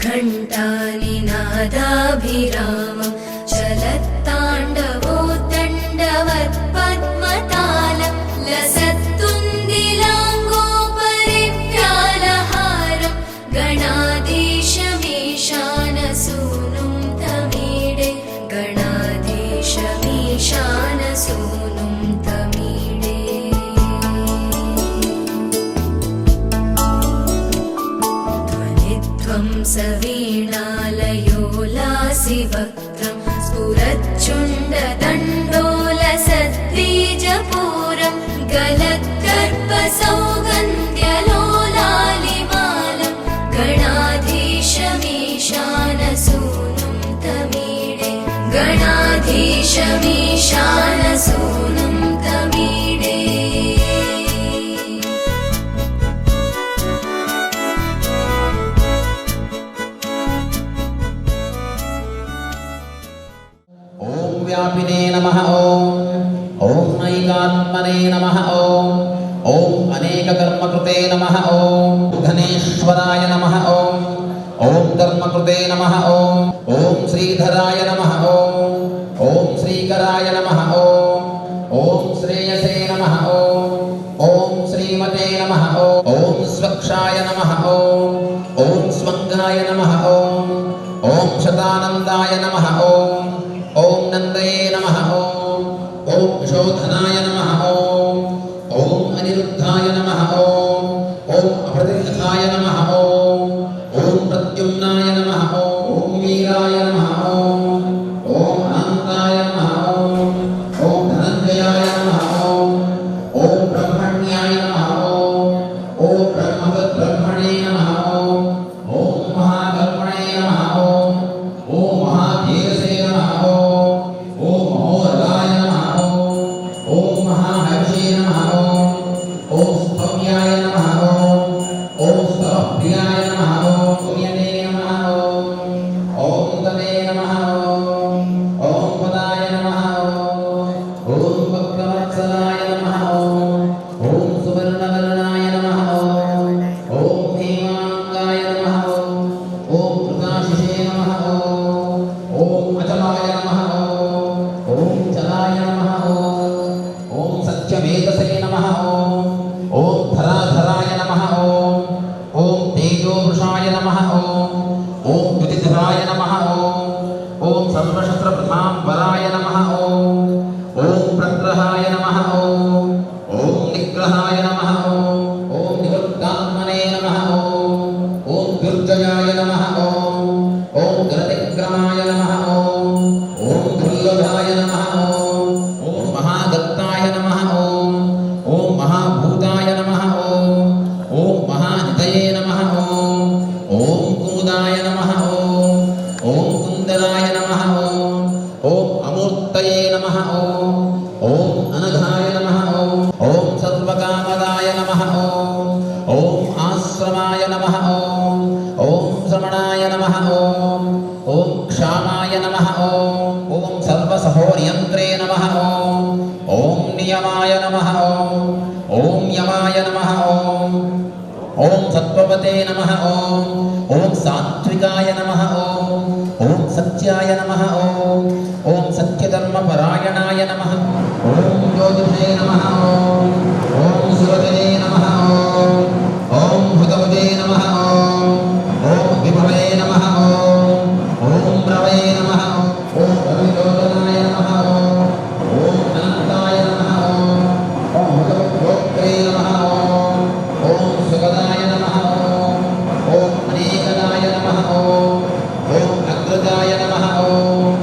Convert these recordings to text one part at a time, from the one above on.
घण्टानिनादाभिरामं चलत्ताण्डवोत्तण्डवत् पद्मतालं लसत्तुन्दिलाङ्गोपरिव्यालहारं गणाधीशमीशानसूनुं तमीडे गणाधीशमीशानसूनुं तमीडे ध्वनिध्वं सवीणालयोलासिवक्त्रं स्फुरच्चुण्डदण्डोलसद्बीजपूरं गलद्गर्भसौगन्ध्यलोलालिमालं गणाधीशमीशानसूनुं तमीडे गणाधीशमीशानसूनुं तमीडे व्यापिने नमः ओम नैकात्मने नमः ओम अनेककर्मकृते नमः ओम धनेश्वराय नमः ओम धर्मकृते नमः ओम श्रीधराय नमः ओम श्रीकराय नमः ओम श्रेयसे नमः ओम श्रीमते नमः ओम स्वक्षाय नमः ओम स्वंगाय नमः ओम शतानंदाय नमः ओम नंदये नमः ओम शोधनाय नमः ओम अनिरुद्धाय नमः ओम अप्रतिहताय नमः ओम प्रद्युम्नाय नमः ओम वीराय नमः ओम अनंताय नमः ओम धनंजयाय नमः ओम ब्रह्मण्याय नमः ओम ब्रह्मणे नमः ओम महाकर्मणे नमः ओम महाधीरसे नमः ओम महोरगाय नमः ओम महाहर्षे नमः ओम स्तव्याय नमः ओम स्तवप्रियाय नमः ओम यने नमः ओम तवे नमः ओम पदाय नमः ओम वक्रवत्सलाय नमः ओम सुवर्णवर्णाय नमः ओम हेमाङ्गाय नमः ओम कृताशिषे नमः ओम अचलाय नमः ओम चलाय नमः ओम सत्यवेदसे नमः ओम धराधराय नमः ओम तेजोवृषाय नमः ओम द्युतिधराय नमः ओम सर्वशस्त्रप्रधाम्बराय नमः ओम प्रग्रहाय नमः ओम निग्रहाय नमः ओम निवृत्तात्मने नमः ओम दुर्जयाय नमः ओम गणतिग्रहाय नमः ओम दुर्लभाय नमः ओम महागत्ताय नमः ओम महाभूताय नमः ओम महानिधये नमः ओम कुमुदाय नमः ओम कुन्दराय नमः ओम अमूर्तये नमः ओम अनघाय नमः ओम सर्वकामदाय नमः ओम आश्रमाय नमः ओम श्रमणाय नमः ओम क्षामाय नमः ओम सर्वसहोनियन्त्रे नमः ओम नियमाय नमः ओम यमाय नमः ओम सत्त्वपते नमः ओम सात्विकाय नमः ओम सत्याय नमः ओम सत्यधर्मपरायणाय नमः ओम ज्योतिषे नमः ओम सुरते नमः ओम हुतपते नमः ओम विभवे नमः ओम प्रवे नमः ओम रविलोचनाय नमः ओम अनन्ताय नमः ओम हुतभोक्त्रे नमः ओम सुगदाय नमः ओम अनेकदाय नमः ओम अग्रजाय नमः ओम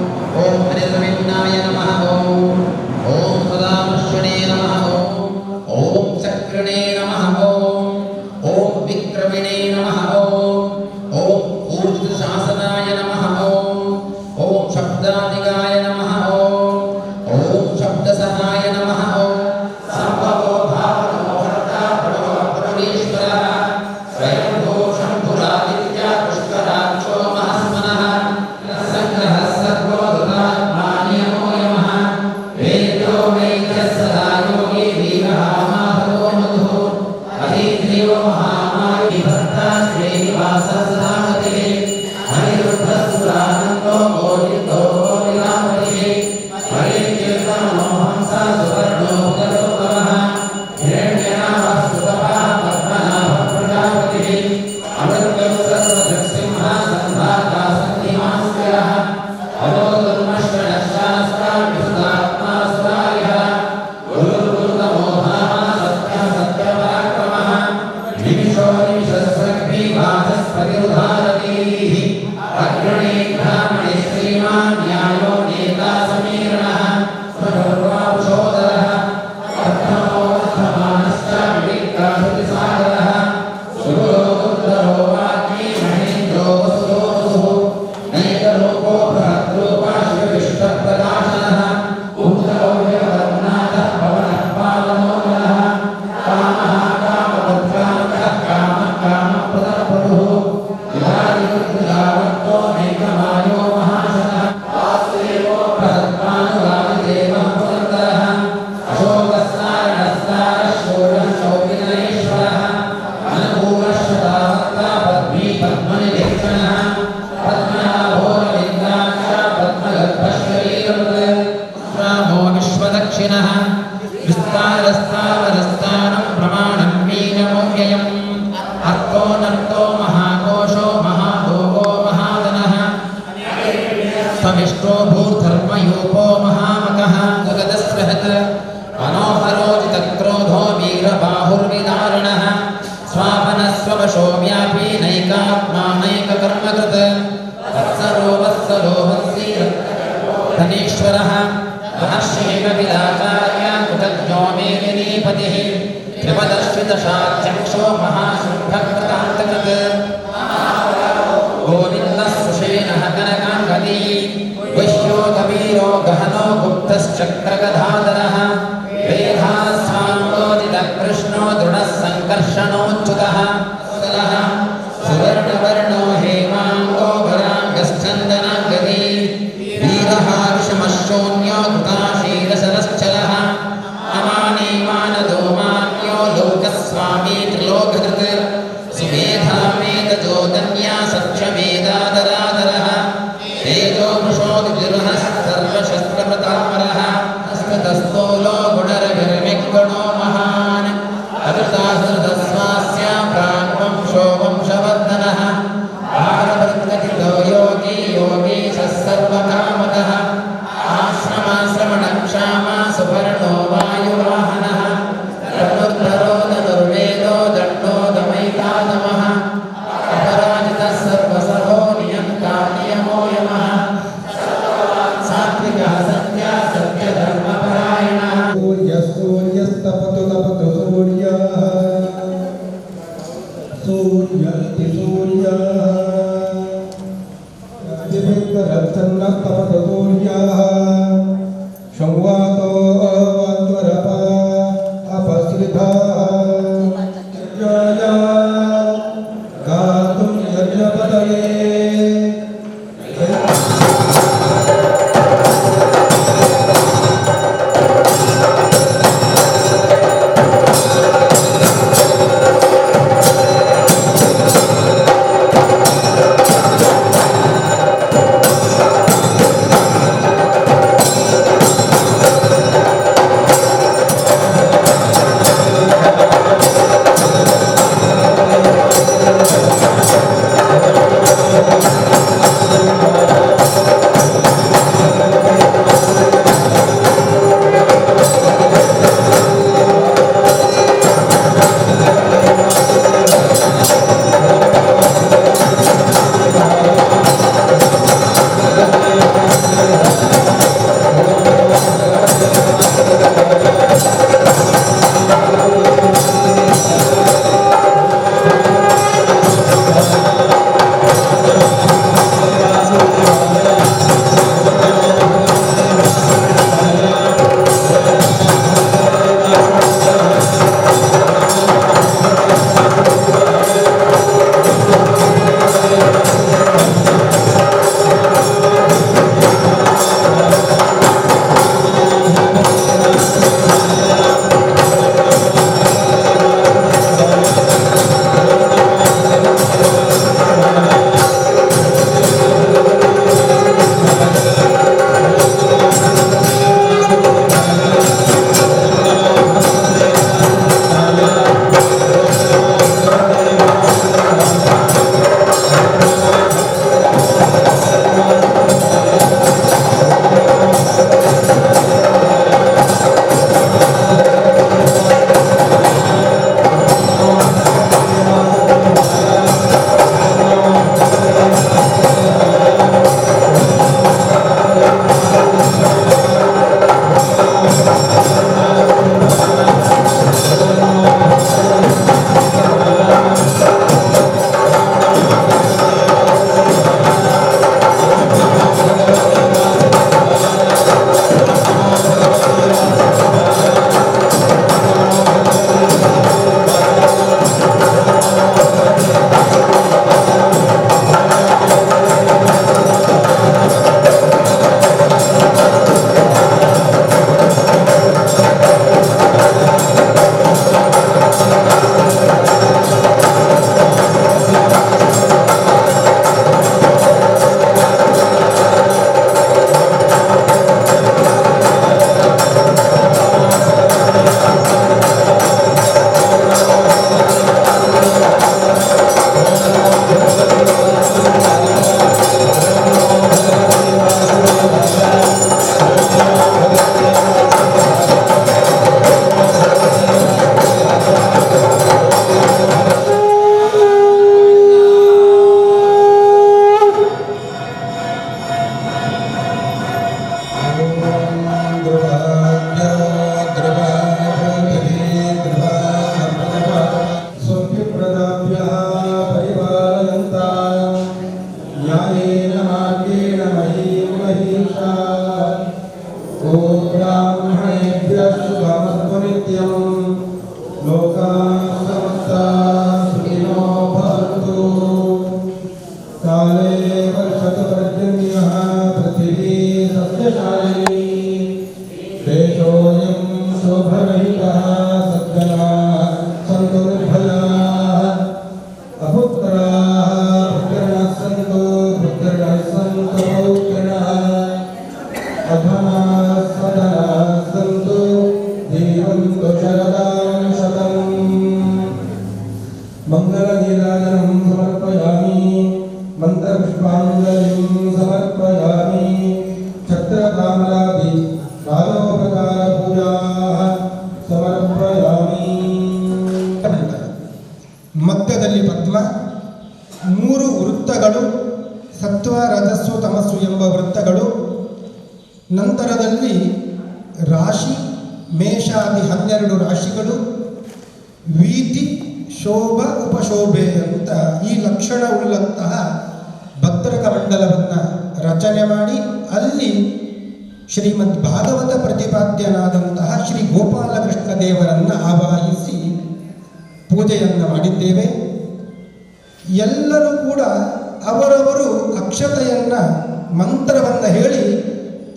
अनिर्विण्णाय नमः ओम सदामर्षणे नमः विस्तारस्थावरस्थानं प्रमाणं मीनमव्ययम् अर्थो नर्तो महाकोशो महाभोगो महाधनः समिष्टो भूर्धर्मयूपो महामकः जगदस्रहत् मनोहरोजितक्रोधो वीरबाहुर्विदारणः स्वापनस्ववशो व्यापी नैकात्मा नैककर्मकृत् वत्सरो वत्सलो वत्सी धनीश्वरः महर्षिः विलाचार्य कृतज्ञो मेदिनीपतिः त्रिपदर्शितशाध्यक्षो महाशुभकृतान्तकृत् गोविन्दः सुषेणः कनकाङ्गदी वैश्यो कबीरो गहनो गुप्तश्चक्रगधाधरः वेदास्वाङ्गोदितकृष्णो दृढः सङ्कर्षणोच्युतः सुवर्णवर्णो हेमाङ्गो वराङ्गश्चन्दनाङ्गदी वीरः विषमशून्यो कृताशीलशरश्चलः अमानीमानदो मान्यो लोकस्वामी त्रिलोककृत् सुमेधा मेधजोदन्या सत्यमेधादरादरः तेजो वृषोदिर्हः सर्वशस्त्रप्रतापरः हस्तस्थूलो गुणरविर्मिग्गुणो महान् अदृतासृतस्वास्य प्राग्वंशो वंशवर्धनः भारभृत्कथितो योगी योगीशः सर्वकामदः आश्रमाश्रमणं क्षामा सुपर्णो वायुवाहनः धनुर्धरो धनुर्वेदो दण्डो दमैतादमः अपराजितः सर्वसहो नियन्ता नियमो यमः सात्विकः सत्या सत्यधर्मपरायणः ರಜಸ್ಸು ತಮಸ್ಸು ಎಂಬ ವೃತ್ತಗಳು, ನಂತರದಲ್ಲಿ ರಾಶಿ ಮೇಷಾದಿ 12 ರಾಶಿಗಳು, ವೀತಿ ಶೋಭ ಉಪಶೋಭೆ ಅಂತ ಈ ಲಕ್ಷಣವುಳ್ಳಂತಹ ಭದ್ರಕ ಮಂಡಲವನ್ನು ರಚನೆ ಮಾಡಿ ಅಲ್ಲಿ ಶ್ರೀಮದ್ ಭಾಗವತ ಪ್ರತಿಪಾದ್ಯನಾದಂತಹ ಶ್ರೀ ಗೋಪಾಲಕೃಷ್ಣ ದೇವರನ್ನು ಆವಾಹಿಸಿ ಪೂಜೆಯನ್ನು ಮಾಡಿದ್ದೇವೆ. ಎಲ್ಲರೂ ಕೂಡ ಅವರವರು ಅಕ್ಷತೆಯನ್ನು ಮಂತ್ರವನ್ನು ಹೇಳಿ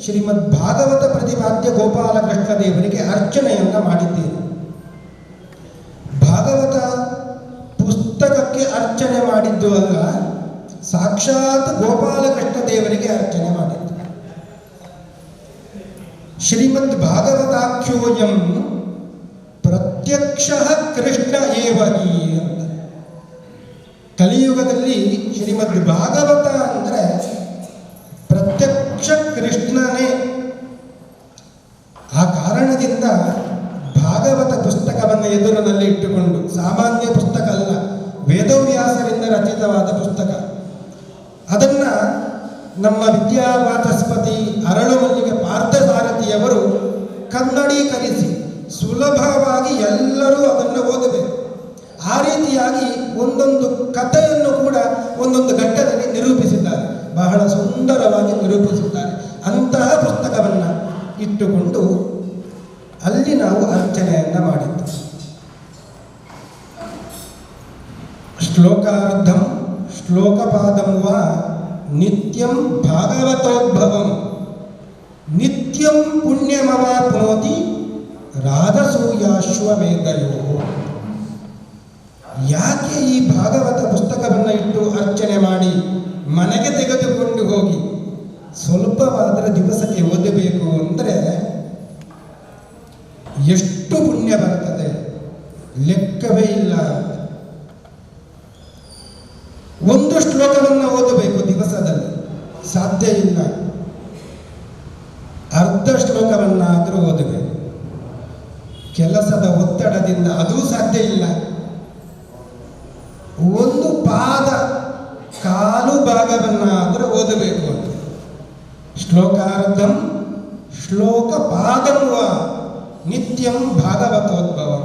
ಶ್ರೀಮದ್ ಭಾಗವತ ಪ್ರತಿಪಾದ್ಯ ಗೋಪಾಲಕೃಷ್ಣ ದೇವರಿಗೆ ಅರ್ಚನೆಯನ್ನು ಮಾಡಿದ್ದೇವೆ. ಭಾಗವತ ಪುಸ್ತಕಕ್ಕೆ ಅರ್ಚನೆ ಮಾಡಿದ್ದು ಅಲ್ಲ, ಸಾಕ್ಷಾತ್ ಗೋಪಾಲಕೃಷ್ಣ ದೇವರಿಗೆ ಅರ್ಚನೆ ಮಾಡಿದ್ದು. ಶ್ರೀಮದ್ ಭಾಗವತಾಖ್ಯೋಯಂ ಪ್ರತ್ಯಕ್ಷ ಕೃಷ್ಣ ಏವ ಹಿ ಅಂತ. ಕಲಿಯುಗದಲ್ಲಿ ಶ್ರೀಮದ್ ಭಾಗವತ ಅಂದರೆ ಪ್ರತ್ಯಕ್ಷ ಕೃಷ್ಣನೇ. ಆ ಕಾರಣದಿಂದ ಭಾಗವತ ಪುಸ್ತಕವನ್ನು ಎದುರಿನಲ್ಲಿ ಇಟ್ಟುಕೊಂಡು, ಸಾಮಾನ್ಯ ಪುಸ್ತಕ ಅಲ್ಲ, ವೇದವ್ಯಾಸರಿಂದ ರಚಿತವಾದ ಪುಸ್ತಕ, ಅದನ್ನು ನಮ್ಮ ವಿದ್ಯಾವಾಚಸ್ಪತಿ ಅರಳುಮಲ್ಲಿಗೆ ಪಾರ್ಥಸಾರಥಿಯವರು ಕನ್ನಡೀಕರಿಸಿ ಸುಲಭವಾಗಿ ಎಲ್ಲರೂ ಅದನ್ನು ಓದಬೇಕು. ಆ ರೀತಿಯಾಗಿ ಒಂದೊಂದು ಕಥೆಯನ್ನು ಕೂಡ ಒಂದೊಂದು ಘಟ್ಟದಲ್ಲಿ ನಿರೂಪಿಸಿದ್ದಾರೆ, ಬಹಳ ಸುಂದರವಾಗಿ ನಿರೂಪಿಸಿದ್ದಾರೆ. ಅಂತಹ ಪುಸ್ತಕವನ್ನು ಇಟ್ಟುಕೊಂಡು ಅಲ್ಲಿ ನಾವು ಅರ್ಚನೆಯನ್ನು ಮಾಡಿದ್ದು. ಶ್ಲೋಕಾರ್ಧಂ ಶ್ಲೋಕಪಾದಂ ವಾ ನಿತ್ಯಂ ಭಾಗವತೋದ್ಭವಂ ನಿತ್ಯಂ ಪುಣ್ಯಮವಾಪ್ನೋತಿ ರಾಜಸೂಯಾಶ್ವಮೇಧಯೋ. ಯಾಕೆ ಈ ಭಾಗವತ ಪುಸ್ತಕವನ್ನು ಇಟ್ಟು ಅರ್ಚನೆ ಮಾಡಿ ಮನೆಗೆ ತೆಗೆದುಕೊಂಡು ಹೋಗಿ ಸ್ವಲ್ಪವಾದರೆ ದಿವಸಕ್ಕೆ ಓದಬೇಕು ಅಂದರೆ ಎಷ್ಟು ಪುಣ್ಯ ಬರ್ತದೆ, ಲೆಕ್ಕವೇ ಇಲ್ಲ. ಒಂದು ಶ್ಲೋಕವನ್ನು ಓದಬೇಕು ದಿವಸದಲ್ಲಿ, ಸಾಧ್ಯ ಇಲ್ಲ. ಅರ್ಧ ಶ್ಲೋಕವನ್ನಾದರೂ ಓದಬೇಕು. ಕೆಲಸದ ಒತ್ತಡದಿಂದ ಅದೂ ಸಾಧ್ಯ ಇಲ್ಲ. ಒಂದು ಪಾದ ಕಾಲು ಭಾಗವನ್ನಾದರೂ ಓದಬೇಕು ಅಂತ. ಶ್ಲೋಕಾರ್ಧಂ ಶ್ಲೋಕ ಪಾದಂ ವಾ ನಿತ್ಯಂ ಭಾಗವತೋದ್ಭವಂ.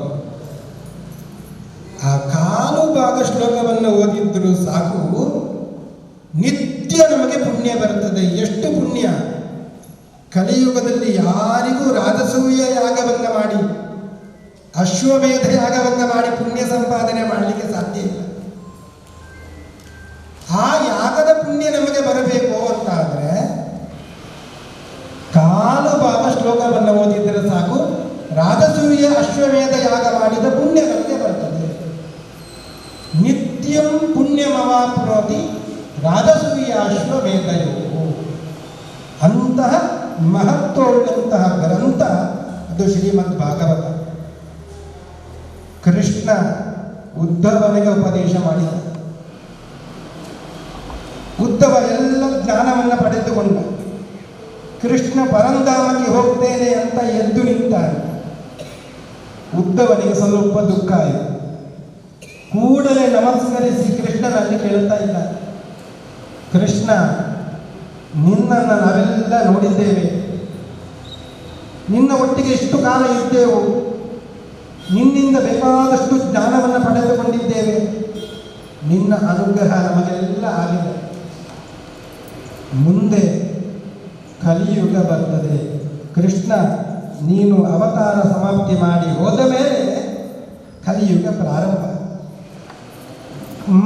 ಆ ಕಾಲು ಭಾಗ ಶ್ಲೋಕವನ್ನು ಓದಿದ್ರು ಸಾಕು, ನಿತ್ಯ ನಮಗೆ ಪುಣ್ಯ ಬರ್ತದೆ. ಎಷ್ಟು ಪುಣ್ಯ! ಕಲಿಯುಗದಲ್ಲಿ ಯಾರಿಗೂ ರಾಜಸೂಯ ಯಾಗವನ್ನು ಮಾಡಿ, ಅಶ್ವಮೇಧ ಯಾಗವನ್ನು ಮಾಡಿ ಪುಣ್ಯ ಸಂಪಾದನೆ ಮಾಡಲಿಕ್ಕೆ ಸಾಧ್ಯ ಇಲ್ಲ. ಆ ಯಾಗದ ಪುಣ್ಯ ನಮಗೆ ಬರಬೇಕು ಅಂತಾದರೆ ಕಾಲು ಭಾಗ ಶ್ಲೋಕವನ್ನು ಓದಿದರೆ ಸಾಕು, ರಾಜಸೂಯ ಅಶ್ವಮೇಧ ಯಾಗ ಮಾಡಿದ ಪುಣ್ಯ ನಮಗೆ ಬರ್ತದೆ. ನಿತ್ಯಂ ಪುಣ್ಯಮವಾಪ್ನೋತಿ ರಾಜಸೂಯ ಅಶ್ವಮೇಧಯೋ. ಅಂತಹ ಮಹತ್ವವುಳ್ಳಂತಹ ಗ್ರಂಥ ಅದು ಶ್ರೀಮದ್ ಭಾಗವತ. ಕೃಷ್ಣ ಉದ್ಧವನಿಗೆ ಉಪದೇಶ ಮಾಡಿದ. ಉದ್ಧವ ಎಲ್ಲ ಜ್ಞಾನವನ್ನು ಪಡೆದುಕೊಂಡ. ಕೃಷ್ಣ ಪರಂಧಾಮಕ್ಕೆ ಹೋಗ್ತೇನೆ ಅಂತ ಎದ್ದು ನಿಂತಾನೆ. ಉದ್ಧವನಿಗೆ ಸ್ವಲ್ಪ ದುಃಖ ಆಯಿತು. ಕೂಡಲೇ ನಮಸ್ಕರಿಸಿ ಕೃಷ್ಣನಲ್ಲಿ ಕೇಳ್ತಾ ಇಲ್ಲ, ಕೃಷ್ಣ, ನಿನ್ನನ್ನು ನಾವೆಲ್ಲ ನೋಡಿದ್ದೇವೆ, ನಿನ್ನ ಒಟ್ಟಿಗೆ ಎಷ್ಟು ಕಾಲ ಇದ್ದೆವು, ನಿನ್ನಿಂದ ಬೇಕಾದಷ್ಟು ಜ್ಞಾನವನ್ನು ಪಡೆದುಕೊಂಡಿದ್ದೇವೆ, ನಿನ್ನ ಅನುಗ್ರಹ ನಮಗೆಲ್ಲ ಆಗಿದೆ. ಮುಂದೆ ಕಲಿಯುಗ ಬರ್ತದೆ. ಕೃಷ್ಣ, ನೀನು ಅವತಾರ ಸಮಾಪ್ತಿ ಮಾಡಿ ಹೋದ ಮೇಲೆ ಕಲಿಯುಗ ಪ್ರಾರಂಭ.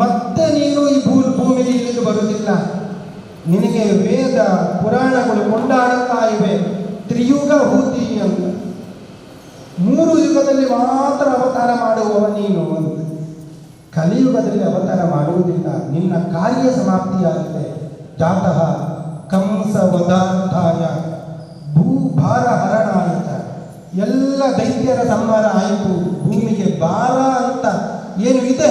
ಮತ್ತೆ ನೀನು ಈ ಭೂಮಿಗೆ ಇಲ್ಲಿಗೆ ಬರುವುದಿಲ್ಲ. ನಿನಗೆ ವೇದ ಪುರಾಣಗಳು ಕೊಂಡಾಡುತ್ತಾ ಇವೆ, ತ್ರಿಯುಗ ಹೂತಿ ಅಂತ. 3 ಯುಗದಲ್ಲಿ ಮಾತ್ರ ಅವತಾರ ಮಾಡುವವ ನೀನು ಅಂತ. ಕಲಿಯುಗದಲ್ಲಿ ಅವತಾರ ಮಾಡುವುದಿಲ್ಲ, ನಿನ್ನ ಕಾರ್ಯ ಸಮಾಪ್ತಿಯಾಗಿದೆ. ಜಾತಃ ಕಂಸ ವಧಾರ್ಥಾಯ ಭೂಭಾರ ಹರಣಾಯ. ಎಲ್ಲ ದೈತ್ಯರ ಸಂಹಾರ ಆಯಿತು, ಭೂಮಿಗೆ ಭಾರ ಅಂತ ಏನು ಇದೆ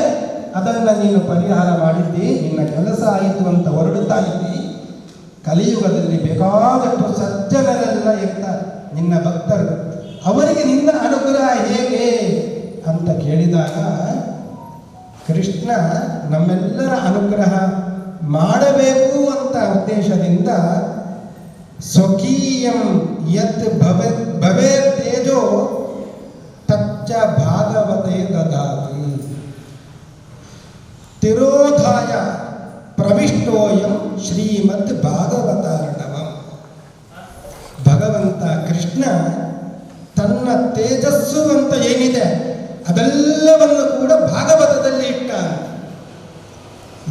ಅದನ್ನು ನೀನು ಪರಿಹಾರ ಮಾಡಿದ್ದಿ, ನಿನ್ನ ಕೆಲಸ ಆಯಿತು ಅಂತ ಹೊರಡುತ್ತಾ ಇದ್ದಿ. ಕಲಿಯುಗದಲ್ಲಿ ಬೇಕಾದಷ್ಟು ಸಜ್ಜನರೆಲ್ಲ ಇರ್ತಾರೆ, ನಿನ್ನ ಭಕ್ತರು. ಅವರಿಗೆ ನಿನ್ನ ಅನುಗ್ರಹ ಹೇಗೆ ಅಂತ ಕೇಳಿದಾಗ ಕೃಷ್ಣ ನಮ್ಮೆಲ್ಲರ ಅನುಗ್ರಹ ಮಾಡಬೇಕು ಅಂತ ಉದ್ದೇಶದಿಂದ ಸ್ವಕೀಯಂ ಯತ್ ಭವೇ ತೇಜೋ ತಚ್ಚ ಭಾಗವತೆ ದದಾತಿ ತಿರೋಧಾಯ ಪ್ರವಿಷ್ಟೋಯಂ ಶ್ರೀಮದ್ ಭಾಗವತಾರ್ಣವಂ. ಭಗವಂತ ಕೃಷ್ಣ ತನ್ನ ತೇಜಸ್ಸು ಅಂತ ಏನಿದೆ ಅದೆಲ್ಲವನ್ನು ಕೂಡ ಭಾಗವತದಲ್ಲಿ ಇಟ್ಟ.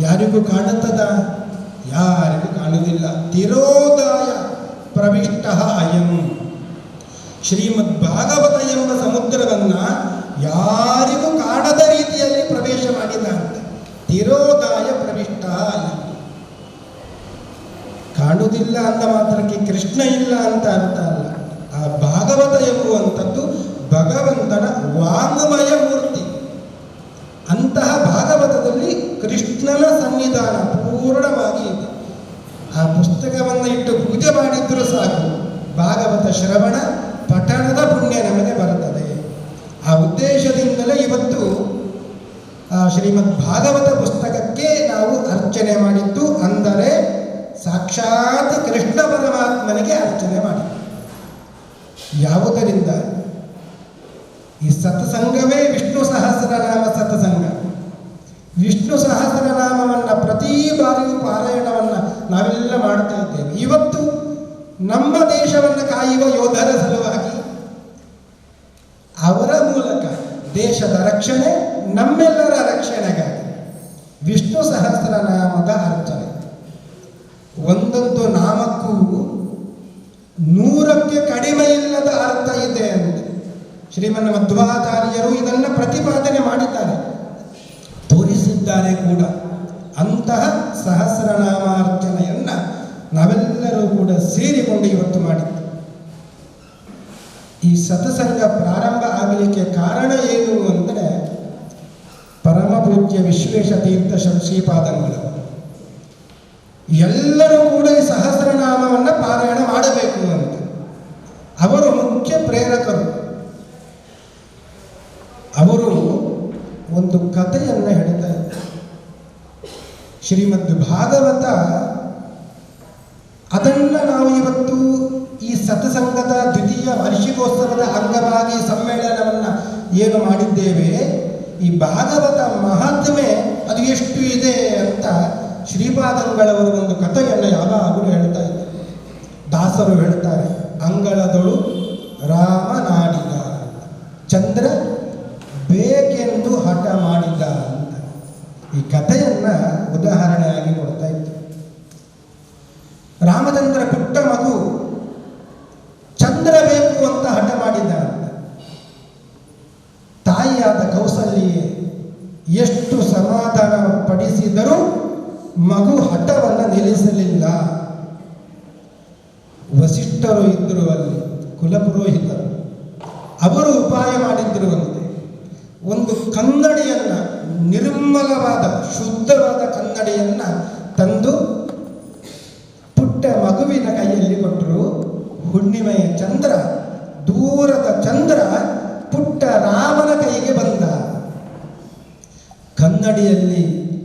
ಯಾರಿಗೂ ಕಾಣುತ್ತದ? ಯಾರಿಗೂ ಕಾಣುವುದಿಲ್ಲ. ತಿರೋದಾಯ ಪ್ರವಿಷ್ಟ ಅಯಂ. ಶ್ರೀಮದ್ ಭಾಗವತ ಎಂಬ ಸಮುದ್ರವನ್ನ ಯಾರಿಗೂ ಕಾಣದ ರೀತಿಯಲ್ಲಿ ಪ್ರವೇಶ ಮಾಡಿದ ಅಂತ. ತಿರೋದಾಯ ಪ್ರವಿಷ್ಟ ಅಯಂ. ಕಾಣುವುದಿಲ್ಲ ಅಂತ ಮಾತ್ರಕ್ಕೆ ಕೃಷ್ಣ ಇಲ್ಲ ಅಂತ ಅರ್ಥ ಅಲ್ಲ. ಆ ಭಾಗವತ ಎಂಬುವಂಥದ್ದು ಭಗವಂತನ ವಾಂಗ್ಮಯ ಮೂರ್ತಿ. ಅಂತಹ ಭಾಗವತದಲ್ಲಿ ಕೃಷ್ಣನ ಸನ್ನಿಧಾನ ಪೂರ್ಣವಾಗಿ ಇದೆ. ಆ ಪುಸ್ತಕವನ್ನು ಇಟ್ಟು ಪೂಜೆ ಮಾಡಿದ್ರೂ ಸಾಕು, ಭಾಗವತ ಶ್ರವಣ ಪಠಣದ ಪುಣ್ಯ ನಮಗೆ ಬರುತ್ತದೆ. ಆ ಉದ್ದೇಶದಿಂದಲೇ ಇವತ್ತು ಶ್ರೀಮದ್ ಭಾಗವತ ಪುಸ್ತಕಕ್ಕೆ ನಾವು ಅರ್ಚನೆ ಮಾಡಿದ್ದು. ಅಂದರೆ ಸಾಕ್ಷಾತ್ ಕೃಷ್ಣ ಪರಮಾತ್ಮನಿಗೆ ಅರ್ಚನೆ ಮಾಡಿದ್ದು. ಯಾವುದರಿಂದ? ಈ ಸತ್ಸಂಗವೇ ವಿಷ್ಣು ಸಹಸ್ರನಾಮ ಸತ್ಸಂಗ. ವಿಷ್ಣು ಸಹಸ್ರನಾಮವನ್ನು ಪ್ರತಿ ಬಾರಿಯೂ ಪಾರಾಯಣವನ್ನು ನಾವೆಲ್ಲ ಮಾಡ್ತಾ ಇದ್ದೇವೆ. ಇವತ್ತು ನಮ್ಮ ದೇಶವನ್ನು ಕಾಯುವ ಯೋಧರ ಸಲುವಾಗಿ ಅವರ ಮೂಲಕ ದೇಶದ ರಕ್ಷಣೆ, ನಮ್ಮೆಲ್ಲರ ರಕ್ಷಣೆಗಾಗಿ ವಿಷ್ಣು ಸಹಸ್ರನಾಮದ ಅರ್ಚನೆ. ಒಂದೊಂದು ನಾಮಕ್ಕೂ 100ಕ್ಕೆ ಕಡಿಮೆ ಇಲ್ಲದ ಅರ್ಥ ಇದೆ ಅಂತ ಶ್ರೀಮನ್ ಮಧ್ವಾಚಾರ್ಯರು ಇದನ್ನು ಪ್ರತಿಪಾದನೆ ಮಾಡಿದ್ದಾರೆ, ತೋರಿಸಿದ್ದಾರೆ ಕೂಡ. ಅಂತಹ ಸಹಸ್ರನಾಮಾರ್ಚನೆಯನ್ನು ನಾವೆಲ್ಲರೂ ಕೂಡ ಸೇರಿಕೊಂಡು ಇವತ್ತು ಮಾಡಿದ್ದು. ಈ ಸತ್ಸಂಗ ಪ್ರಾರಂಭ ಆಗಲಿಕ್ಕೆ ಕಾರಣ ಏನು ಅಂದರೆ ಪರಮ ಪೂಜ್ಯ ವಿಶ್ವೇಶ ತೀರ್ಥ ಶ್ರೀಪಾದಂಗಳು ಎಲ್ಲರೂ ಕೂಡ ಈ ಸಹಸ್ರನಾಮವನ್ನು ಪಾರಾಯಣ ಮಾಡಬೇಕು ಅಂತ ಅವರು ಮುಖ್ಯ ಪ್ರೇರಕರು. ಅವರು ಒಂದು ಕಥೆಯನ್ನು ಹೇಳ್ತಾ ಇದ್ದಾರೆ. ಶ್ರೀಮದ್ ಭಾಗವತ ಅದನ್ನು ನಾವು ಇವತ್ತು ಈ ಸತ್ಸಂಗದ ದ್ವಿತೀಯ ವಾರ್ಷಿಕೋತ್ಸವದ ಅಂಗವಾಗಿ ಸಮ್ಮೇಳನವನ್ನು ಏನು ಮಾಡಿದ್ದೇವೆ, ಈ ಭಾಗವತ ಮಹಾತ್ಮೆ ಅದು ಎಷ್ಟು ಇದೆ ಅಂತ ಶ್ರೀಪಾದಂಗಳವರು ಒಂದು ಕಥೆಯನ್ನು ಯಾವಾಗಲೂ ಹೇಳ್ತಾ ಇದ್ದಾರೆ. ದಾಸರು ಹೇಳ್ತಾರೆ, ಅಂಗಳದೊಳು ರಾಮ ನಾಡಿದ, ಚಂದ್ರ ಬೇಕೆಂದು ಹಠ ಮಾಡಿದ ಅಂತ ಈ ಕಥೆಯನ್ನು ಉದಾಹರಣೆಯಾಗಿ ಕೊಡ್ತಾ ಇತ್ತು. ರಾಮಚಂದ್ರ ಪುಟ್ಟ ಮಗು ಚಂದ್ರ ಬೇಕು ಅಂತ ಹಠ ಮಾಡಿದ ಅಂತ. ತಾಯಿಯಾದ ಕೌಸಲ್ಯೆ ಎಷ್ಟು ಸಮಾಧಾನ ಪಡಿಸಿದರೂ ಮಗು ಹಠವನ್ನು ನಿಲ್ಲಿಸಲಿಲ್ಲ. ವಸಿಷ್ಠರು ಇದ್ದರು ಅಲ್ಲಿ, ಕುಲಪುರೋಹಿತರು. ಅವರು ಉಪಾಯ ಮಾಡಿದ್ರು ಅಂತೆ. ಒಂದು ಕನ್ನಡಿಯನ್ನು, ನಿರ್ಮಲವಾದ ಶುದ್ಧವಾದ ಕನ್ನಡಿಯನ್ನು ತಂದು ಪುಟ್ಟ ಮಗುವಿನ ಕೈಯಲ್ಲಿ ಕೊಟ್ಟರು. ಹುಣ್ಣಿಮೆಯ ಚಂದ್ರ, ದೂರದ ಚಂದ್ರ ಪುಟ್ಟ ರಾಮನ ಕೈಗೆ ಬಂದ. ಕನ್ನಡಿಯಲ್ಲಿ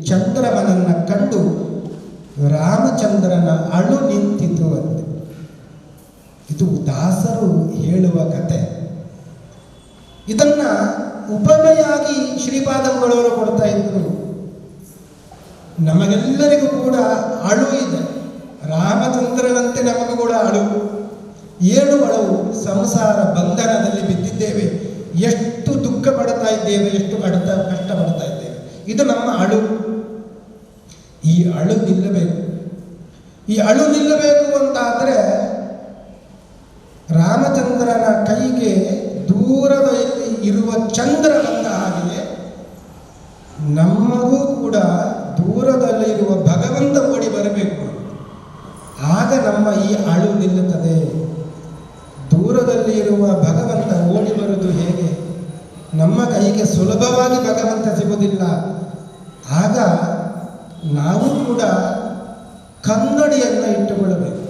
ಚಂದ್ರಮನನ್ನು ಕಂಡು ರಾಮಚಂದ್ರನ ಅಳು ನಿಂತಿತು ಅಂತೆ. ಇದು ದಾಸರು ಹೇಳುವ ಕತೆ. ಇದನ್ನ ಉಪಮೆಯಾಗಿ ಶ್ರೀಪಾದಂಗಳವರು ಕೊಡ್ತಾ ಇದ್ರು. ನಮಗೆಲ್ಲರಿಗೂ ಕೂಡ ಅಳು ಇದೆ. ರಾಮಚಂದ್ರನಂತೆ ನಮಗೂ ಕೂಡ ಅಳು. ಏನು ಅಳವು? ಸಂಸಾರ ಬಂಧನದಲ್ಲಿ ಬಿದ್ದಿದ್ದೇವೆ, ಎಷ್ಟು ದುಃಖ ಪಡ್ತಾ ಇದ್ದೇವೆ, ಎಷ್ಟು ಕಷ್ಟ ಪಡ್ತಾ ಇದ್ದೇವೆ. ಇದು ನಮ್ಮ ಅಳು. ಈ ಅಳು ನಿಲ್ಲಬೇಕು. ಈ ಅಳು ನಿಲ್ಲಬೇಕು ಅಂತಾದರೆ ರಾಮಚಂದ್ರನ ಕೈಗೆ ದೂರದಲ್ಲಿ ಇರುವ ಚಂದ್ರ ಬಂದ ಹಾಗೆ ನಮಗೂ ಕೂಡ ದೂರದಲ್ಲಿರುವ ಭಗವಂತ ಓಡಿ ಬರಬೇಕು. ಆಗ ನಮ್ಮ ಈ ಅಳು ನಿಲ್ಲುತ್ತದೆ. ದೂರದಲ್ಲಿ ಇರುವ ಭಗವಂತ ಓಡಿ ಬರುವುದು ಹೇಗೆ? ನಮ್ಮ ಕೈಗೆ ಸುಲಭವಾಗಿ ಭಗವಂತ ಸಿಗುವುದಿಲ್ಲ. ಆಗ ನಾವು ಕೂಡ ಕನ್ನಡಿಯನ್ನು ಇಟ್ಟುಕೊಳ್ಳಬೇಕು.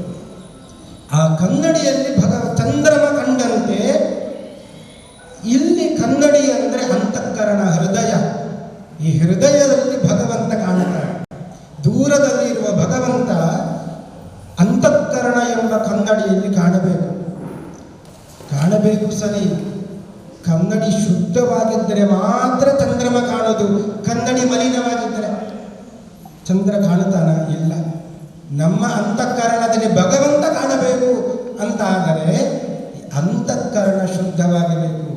ಆ ಕನ್ನಡಿಯಲ್ಲಿ ಚಂದ್ರಮ ಕಂಡಂತೆ ಇಲ್ಲಿ ಕನ್ನಡಿ ಅಂದರೆ ಅಂತಃಕರಣ, ಹೃದಯ. ಈ ಹೃದಯದಲ್ಲಿ ಭಗವಂತ ಕಾಣುತ್ತಾನೆ. ದೂರದಲ್ಲಿ ಸರಿ. ಕನ್ನಡಿ ಶುದ್ಧವಾಗಿದ್ದರೆ ಮಾತ್ರ ಚಂದ್ರಮ ಕಾಣೋದು. ಕನ್ನಡಿ ಮಲಿನವಾಗಿದ್ದರೆ ಚಂದ್ರ ಕಾಣುತ್ತಾನ? ಇಲ್ಲ. ನಮ್ಮ ಅಂತಃಕರಣದಲ್ಲಿ ಭಗವಂತ ಕಾಣಬೇಕು ಅಂತ ಆದರೆ ಅಂತಃಕರಣ ಶುದ್ಧವಾಗಬೇಕು.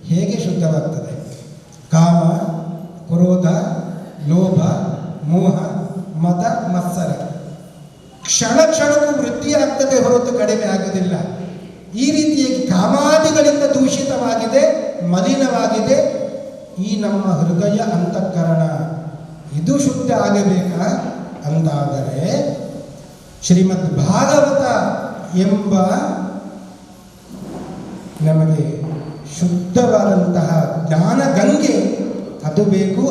ಹೇಗೆ ಶುದ್ಧವಾಗ್ತದೆ? ಕಾಮ, ಕ್ರೋಧ, ಲೋಭ, ಮೋಹ, ಮದ, ಮತ್ಸರ ಕ್ಷಣ ಕ್ಷಣಕ್ಕೂ ವೃದ್ಧಿಯಾಗ್ತದೆ ಹೊರತು ಕಡಿಮೆ ಆಗುವುದಿಲ್ಲ. ಈ ರೀತಿಯಾಗಿ ಕಾಮಾದಿಗಳಿಂದ ದೂಷಿತವಾಗಿದೆ, ಮಲಿನವಾಗಿದೆ ಈ ನಮ್ಮ ಹೃದಯ ಅಂತಃಕರಣ. ಇದು ಶುದ್ಧ ಆಗಬೇಕಾ ಅಂತಾದರೆ ಶ್ರೀಮದ್ ಭಾಗವತ ಎಂಬ ನಮಗೆ ಶುದ್ಧವಾದಂತಹ ಜ್ಞಾನಗಂಗೆ ಅದು ಬೇಕು.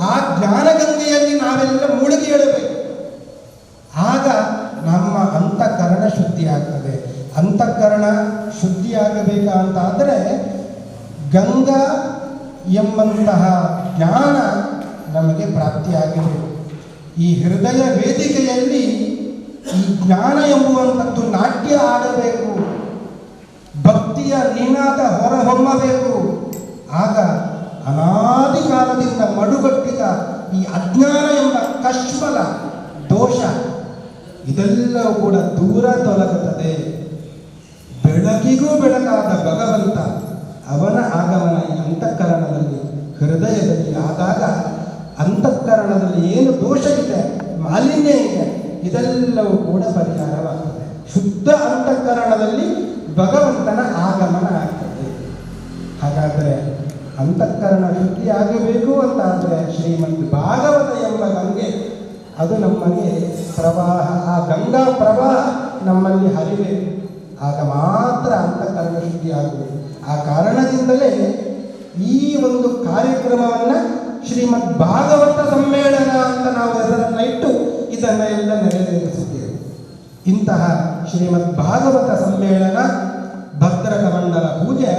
ಆ ಜ್ಞಾನಗಂಗೆಯಲ್ಲಿ ನಾವೆಲ್ಲ ಮುಳುಗಿ ಏಳಬೇಕು. ಆಗ ನಮ್ಮ ಅಂತಃಕರಣ ಶುದ್ಧಿ ಆಗ್ತದೆ. ಅಂತಃಕರಣ ಶುದ್ಧಿಯಾಗಬೇಕಾ ಅಂತಾದರೆ ಗಂಗಾ ಎಂಬಂತಹ ಜ್ಞಾನ ನಮಗೆ ಪ್ರಾಪ್ತಿಯಾಗಬೇಕು. ಈ ಹೃದಯ ವೇದಿಕೆಯಲ್ಲಿ ಈ ಜ್ಞಾನ ಎಂಬುವಂಥದ್ದು ನಾಟ್ಯ ಆಡಬೇಕು. ಭಕ್ತಿಯ ನಿನಾದ ಹೊರಹೊಮ್ಮಬೇಕು. ಆಗ ಅನಾದಿ ಕಾಲದಿಂದ ಮಡುಗಟ್ಟಿದ ಈ ಅಜ್ಞಾನ ಎಂಬ ಕಶ್ಮಲ ದೋಷ ಇದೆಲ್ಲವೂ ಕೂಡ ದೂರ ತೊಲಗುತ್ತದೆ. ಬೆಳಕಿಗೂ ಬೆಳಕಾದ ಭಗವಂತ ಅವನ ಆಗಮನ ಈ ಅಂತಃಕರಣದಲ್ಲಿ ಹೃದಯದಲ್ಲಿ ಆದಾಗ ಅಂತಃಕರಣದಲ್ಲಿ ಏನು ದೋಷ ಇದೆ, ಮಾಲಿನ್ಯ ಇದೆ, ಇದೆಲ್ಲವೂ ಕೂಡ ಪರಿಹಾರವಾಗ್ತದೆ. ಶುದ್ಧ ಅಂತಃಕರಣದಲ್ಲಿ ಭಗವಂತನ ಆಗಮನ ಆಗ್ತದೆ. ಹಾಗಾದರೆ ಅಂತಃಕರಣ ಶುದ್ಧಿ ಆಗಬೇಕು ಅಂತಾದರೆ ಶ್ರೀಮದ್ ಭಾಗವತ ಎಂಬ ಗಂಗೆ ಅದು ನಮಗೆ ಪ್ರವಾಹ, ಆ ಗಂಗಾ ಪ್ರವಾಹ ನಮ್ಮಲ್ಲಿ ಹರಿಬೇಕು. ಆಗ ಮಾತ್ರ ಅಂತಃಕರಣ ಶುದ್ಧಿ ಆಗಬೇಕು. ಆ ಕಾರಣದಿಂದಲೇ ಈ ಒಂದು ಕಾರ್ಯಕ್ರಮವನ್ನು ಶ್ರೀಮದ್ ಭಾಗವತ ಸಮ್ಮೇಳನ ಅಂತ ನಾವು ಹೆಸರನ್ನು ಇಟ್ಟು ಇದನ್ನೆಲ್ಲ ನೆರವೇರಿಸಿದ್ದೇವೆ. ಇಂತಹ ಶ್ರೀಮದ್ ಭಾಗವತ ಸಮ್ಮೇಳನ ಭದ್ರಕಮಂಡಲ ಪೂಜೆ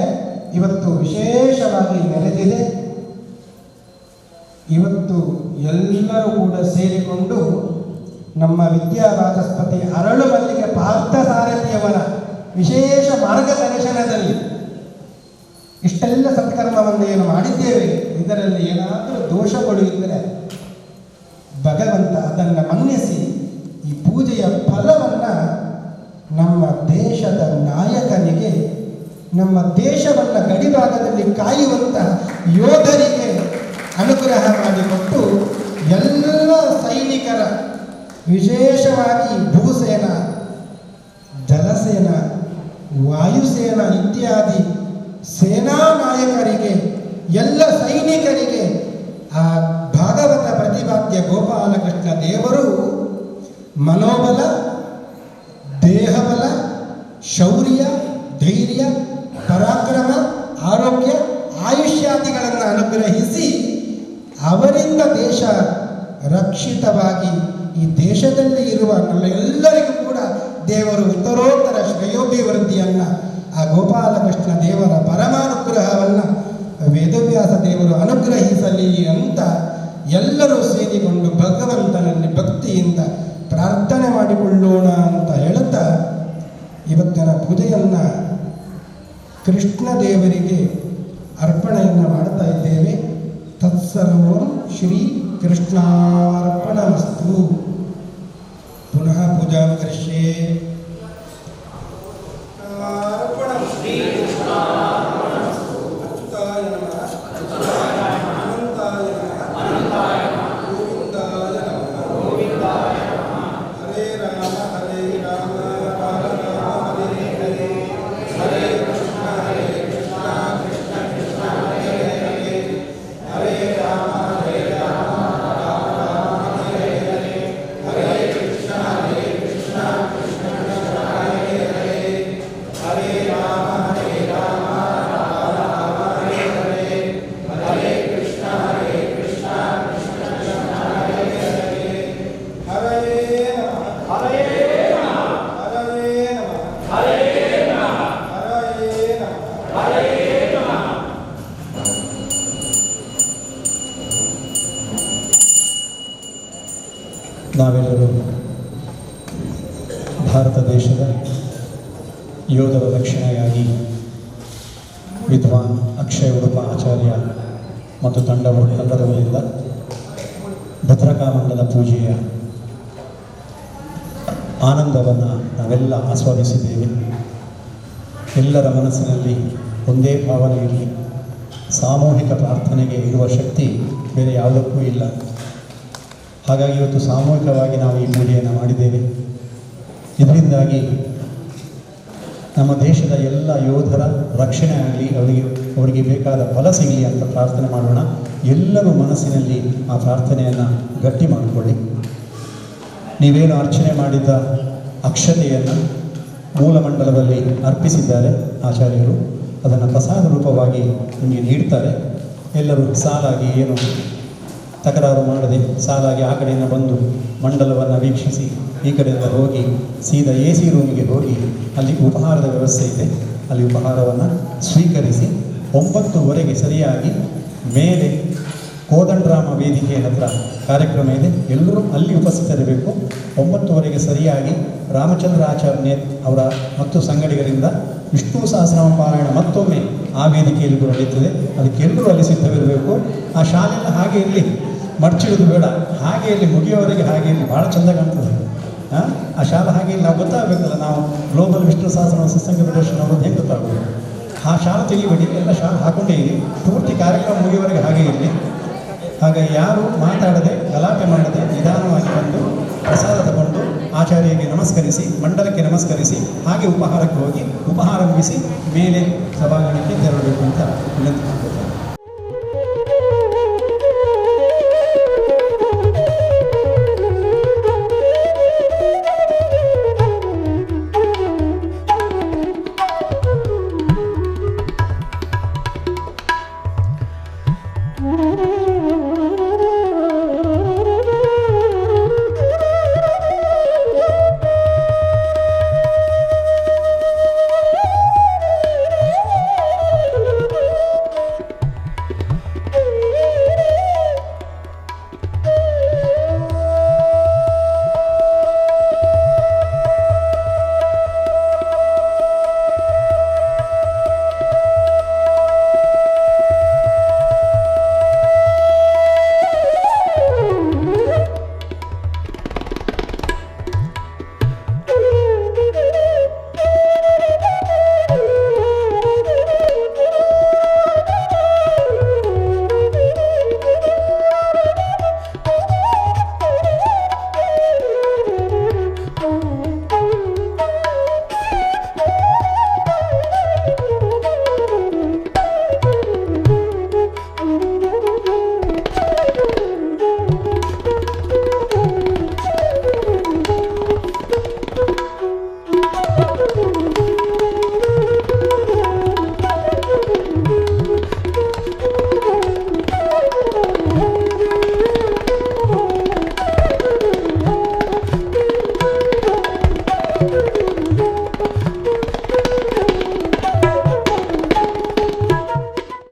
ಇವತ್ತು ವಿಶೇಷವಾಗಿ ನೆರೆದಿದೆ. ಇವತ್ತು ಎಲ್ಲರೂ ಕೂಡ ಸೇರಿಕೊಂಡು ನಮ್ಮ ವಿದ್ಯಾವಾಚಸ್ಪತಿ ಅರಳು ಮಲ್ಲಿಗೆ ಪಾರ್ಥಸಾರಥಿಯವರ ವಿಶೇಷ ಮಾರ್ಗದರ್ಶನದಲ್ಲಿ ಇಷ್ಟೆಲ್ಲ ಸತ್ಕರ್ಮವನ್ನು ಏನು ಮಾಡಿದ್ದೇವೆ, ಇದರಲ್ಲಿ ಏನಾದರೂ ದೋಷಗಳು ಇದ್ದರೆ ಭಗವಂತ ಅದನ್ನು ಮನ್ನಿಸಿ ಈ ಪೂಜೆಯ ಫಲವನ್ನು ನಮ್ಮ ದೇಶದ ನಾಯಕನಿಗೆ, ನಮ್ಮ ದೇಶವನ್ನು ಗಡಿಭಾಗದಲ್ಲಿ ಕಾಯುವಂತಹ ಯೋಧರಿಗೆ ಅನುಗ್ರಹ ಮಾಡಿಕೊಟ್ಟು ಎಲ್ಲ ಸೈನಿಕರ, ವಿಶೇಷವಾಗಿ ಭೂಸೇನಾ, ಜಲಸೇನಾ, ವಾಯುಸೇನಾ ಇತ್ಯಾದಿ ಸೇನಾ ನಾಯಕರಿಗೆ, ಎಲ್ಲ ಸೈನಿಕರಿಗೆ ಆ ಭಾಗವತ ಪ್ರತಿಪಾದ್ಯ ಗೋಪಾಲಕೃಷ್ಣ ದೇವರು ಮನೋಬಲ, ದೇಹಬಲ, ಶೌರ್ಯ, ಧೈರ್ಯ, ಪರಾಕ್ರಮ, ಆರೋಗ್ಯ, ಆಯುಷ್ಯಾದಿಗಳನ್ನು ಅನುಗ್ರಹಿಸಿ ಅವರಿಂದ ದೇಶ ರಕ್ಷಿತವಾಗಿ ಈ ದೇಶದಲ್ಲಿ ಇರುವ ನಮ್ಮೆಲ್ಲರಿಗೂ ಕೂಡ ದೇವರು ಉತ್ತರೋತ್ತರ ಶ್ರೇಯೋಭಿವೃದ್ಧಿಯನ್ನು, ಆ ಗೋಪಾಲಕೃಷ್ಣ ದೇವರ ಪರಮಾನುಗ್ರಹವನ್ನು ವೇದವ್ಯಾಸ ದೇವರು ಅನುಗ್ರಹಿಸಲಿ ಅಂತ ಎಲ್ಲರೂ ಸೇರಿಕೊಂಡು ಭಗವಂತನಲ್ಲಿ ಭಕ್ತಿಯಿಂದ ಪ್ರಾರ್ಥನೆ ಮಾಡಿಕೊಳ್ಳೋಣ ಅಂತ ಹೇಳುತ್ತಾ ಇವತ್ತಿನ ಪೂಜೆಯನ್ನು ಕೃಷ್ಣ ದೇವರಿಗೆ ಅರ್ಪಣೆಯನ್ನು ಮಾಡ್ತಾ ಇದ್ದೇವೆ. ತತ್ಸರ್ವಂ ಶ್ರೀ ಕೃಷ್ಣಾರ್ಪಣಮಸ್ತು. ಪುನಃ ಪೂಜಾ ಕರಿಷ್ಯೆ. ನಾವೆಲ್ಲರೂ ಭಾರತ ದೇಶದ ಯೋಧರ ರಕ್ಷಣೆಗಾಗಿ ವಿದ್ವಾನ್ ಅಕ್ಷಯ ಉಡುಪ ಆಚಾರ್ಯ ಮತ್ತು ತಂಡದವರಿಂದ ಭದ್ರಕಾಮಂಡಲ ಪೂಜೆಯ ಆನಂದವನ್ನು ನಾವೆಲ್ಲ ಆಸ್ವಾದಿಸಿದ್ದೇವೆ. ಎಲ್ಲರ ಮನಸ್ಸಿನಲ್ಲಿ ಒಂದೇ ಭಾವನೆ ಇರಲಿ. ಸಾಮೂಹಿಕ ಪ್ರಾರ್ಥನೆಗೆ ಇರುವ ಶಕ್ತಿ ಬೇರೆ ಯಾವುದಕ್ಕೂ ಇಲ್ಲ. ಹಾಗಾಗಿ ಇವತ್ತು ಸಾಮೂಹಿಕವಾಗಿ ನಾವು ಈ ಪೂಜೆಯನ್ನು ಮಾಡಿದ್ದೇವೆ. ಇದರಿಂದಾಗಿ ನಮ್ಮ ದೇಶದ ಎಲ್ಲ ಯೋಧರ ರಕ್ಷಣೆ ಆಗಲಿ, ಅವರಿಗೆ ಬೇಕಾದ ಫಲ ಸಿಗಲಿ ಅಂತ ಪ್ರಾರ್ಥನೆ ಮಾಡೋಣ. ಎಲ್ಲರೂ ಮನಸ್ಸಿನಲ್ಲಿ ಆ ಪ್ರಾರ್ಥನೆಯನ್ನು ಗಟ್ಟಿ ಮಾಡಿಕೊಳ್ಳಿ. ನೀವೇನು ಅರ್ಚನೆ ಮಾಡಿದ್ದ ಅಕ್ಷತೆಯನ್ನು ಮೂಲಮಂಡಲದಲ್ಲಿ ಅರ್ಪಿಸಿದ್ದಾರೆ ಆಚಾರ್ಯರು, ಅದನ್ನು ಪ್ರಸಾದ ರೂಪವಾಗಿ ನಿಮಗೆ ನೀಡ್ತಾರೆ. ಎಲ್ಲರೂ ಸಾಲಾಗಿ ಏನು ತಕರಾರು ಮಾಡದೆ ಸಾಲಾಗಿ ಆ ಕಡೆಯಿಂದ ಬಂದು ಮಂಡಲವನ್ನು ವೀಕ್ಷಿಸಿ ಈ ಕಡೆಯಿಂದ ಹೋಗಿ ಸೀದಾ AC ರೂಮಿಗೆ ಹೋಗಿ ಅಲ್ಲಿ ಉಪಹಾರದ ವ್ಯವಸ್ಥೆ ಇದೆ, ಅಲ್ಲಿ ಉಪಹಾರವನ್ನು ಸ್ವೀಕರಿಸಿ 9:00 ಸರಿಯಾಗಿ ಮೇಲೆ ಕೋದಂಡರಾಮ ವೇದಿಕೆ ಹತ್ರ ಕಾರ್ಯಕ್ರಮ ಇದೆ. ಎಲ್ಲರೂ ಅಲ್ಲಿ ಉಪಸ್ಥಿತರಿರಬೇಕು. 9:00 ಸರಿಯಾಗಿ ರಾಮಚಂದ್ರ ಆಚಾರ್ಯ ಅವರ ಮತ್ತು ಸಂಗಡಿಗರಿಂದ ವಿಷ್ಣು ಸಹಸ್ರನಾಮ ಪಾರಾಯಣ ಮತ್ತೊಮ್ಮೆ ಆ ವೇದಿಕೆಯಲ್ಲಿ ನಡೆಯುತ್ತದೆ. ಅದಕ್ಕೆಲ್ಲರೂ ಅಲ್ಲಿ ಸಿದ್ಧವಿರಬೇಕು. ಆ ಶಾಲೆಲ್ಲ ಹಾಗೆ ಇಲ್ಲಿ ಮಡ್ಚಿಡೋದು ಬೇಡ, ಹಾಗೆ ಇಲ್ಲಿ ಮುಗಿಯೋವರೆಗೆ ಹಾಗೆ ಇಲ್ಲಿ ಭಾಳ ಚೆಂದ ಕಾಣ್ತದೆ. ಆ ಶಾಲೆ ಹಾಗೆ ಇಲ್ಲಿ ನಾವು ಗೊತ್ತಾಗಬೇಕಲ್ಲ, ನಾವು ಗ್ಲೋಬಲ್ ವಿಷ್ಣು ಸಹಸ್ರನಾಮ ಸತ್ಸಂಗ ಪ್ರದರ್ಶನ ಅನ್ನೋದು ಹೆಂಗೆ ಗೊತ್ತಾಗೋದು. ಆ ಶಾಲೆ ತೆಗಿಬೇಡಿ, ಎಲ್ಲ ಶಾಲೆ ಹಾಕೊಂಡೇ ಇರಿ, ಪೂರ್ತಿ ಕಾರ್ಯಕ್ರಮ ಮುಗಿಯುವವರೆಗೆ ಹಾಗೆ ಇರಲಿ. ಹಾಗಾಗಿ ಯಾರು ಮಾತಾಡದೆ ಗಲಾಟೆ ಮಾಡದೆ ನಿಧಾನವಾಗಿ ಬಂದು ಪ್ರಸಾದ ತಗೊಂಡು ಆಚಾರ್ಯರಿಗೆ ನಮಸ್ಕರಿಸಿ, ಮಂಡಲಕ್ಕೆ ನಮಸ್ಕರಿಸಿ, ಹಾಗೆ ಉಪಹಾರಕ್ಕೆ ಹೋಗಿ ಉಪಹಾರ ಮುಗಿಸಿ ಮೇಲೆ ಸಭಾಂಗಣಕ್ಕೆ ತೆರಳಬೇಕು ಅಂತ ವಿನಂತಿ ಮಾಡ್ಕೊಳ್ತಾರೆ.